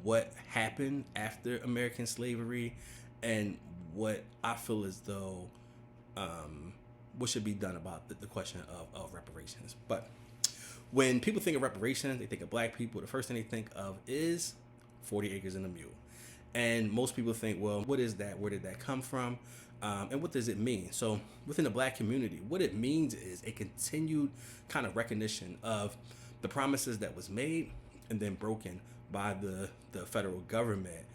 what happened after American slavery and what I feel as though what should be done about the question of reparations. But when people think of reparations, they think of black people. The first thing they think of is 40 acres and a mule. And most people think, well, what is that? Where did that come from? And what does it mean? So within the black community, what it means is a continued kind of recognition of the promises that was made and then broken by the federal government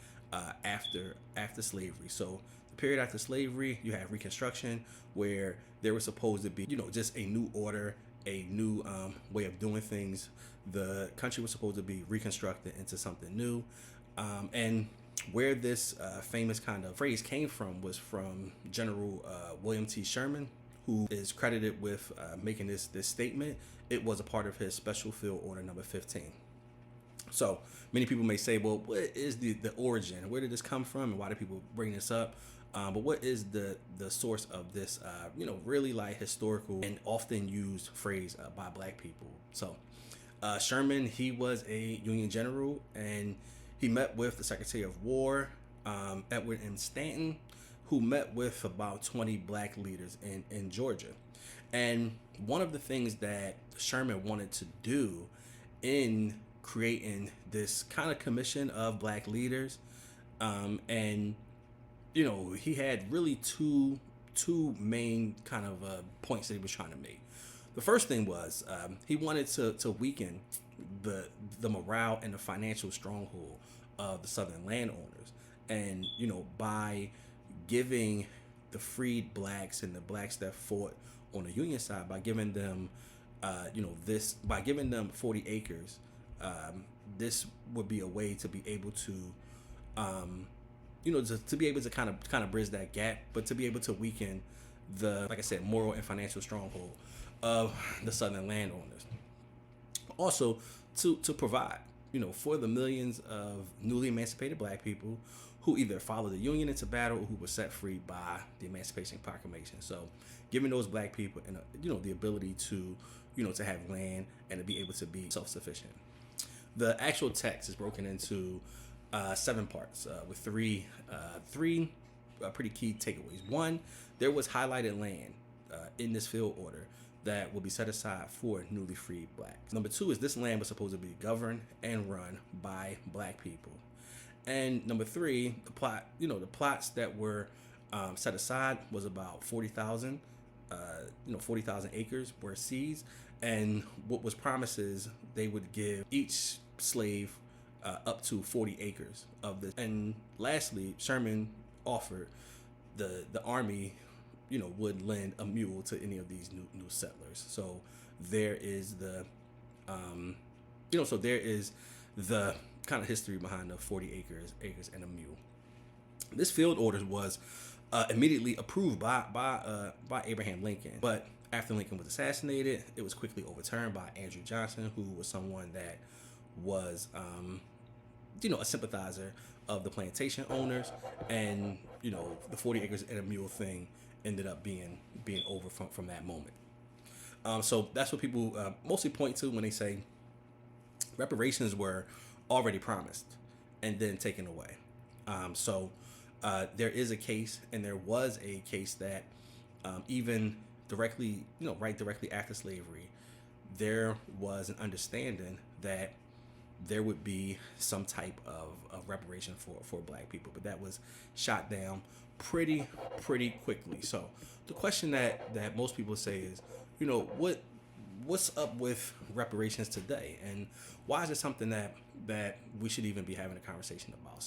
after slavery. So the period after slavery, you have Reconstruction, where there was supposed to be, just a new order, a new way of doing things. The country was supposed to be reconstructed into something new. And where this famous kind of phrase came from was from General William T. Sherman, who is credited with making this statement. It was a part of his Special Field Order number 15. So many people may say, well, what is the origin? Where did this come from, and why do people bring this up? But what is the source of this, really like historical and often used phrase by black people? So Sherman, he was a Union general, and he met with the Secretary of War, Edward M. Stanton, who met with about 20 black leaders in Georgia. And one of the things that Sherman wanted to do in creating this kind of commission of black leaders, and he had really two main kind of points that he was trying to make. The first thing was he wanted to weaken the morale and the financial stronghold of the Southern landowners, and by giving the freed blacks and the blacks that fought on the Union side, by giving them by giving them 40 acres, this would be a way to be able to to be able to kind of bridge that gap, but to be able to weaken the, like I said, moral and financial stronghold of the Southern landowners. Also, to provide, for the millions of newly emancipated black people who either followed the Union into battle or who were set free by the Emancipation Proclamation. So, giving those black people, the ability to, to have land and to be able to be self-sufficient. The actual text is broken into 7 parts with three pretty key takeaways. One, there was highlighted land in this field order that will be set aside for newly freed blacks. Number 2 is this land was supposed to be governed and run by black people. And number 3, the plots that were set aside was about 40,000 acres were seized. And what was promised is they would give each slave up to 40 acres of this. And lastly, Sherman offered the army, would lend a mule to any of these new settlers. So there is the kind of history behind the 40 acres and a mule. This field order was immediately approved by Abraham Lincoln, but after Lincoln was assassinated, it was quickly overturned by Andrew Johnson, who was someone that was a sympathizer of the plantation owners, and the 40 acres and a mule thing ended up being over from that moment. So that's what people mostly point to when they say reparations were already promised and then taken away. So there is a case, and there was a case that even directly after slavery, there was an understanding that there would be some type of reparation for black people, but that was shot down pretty quickly. So the question that most people say is, what's up with reparations today, and why is it something that we should even be having a conversation about?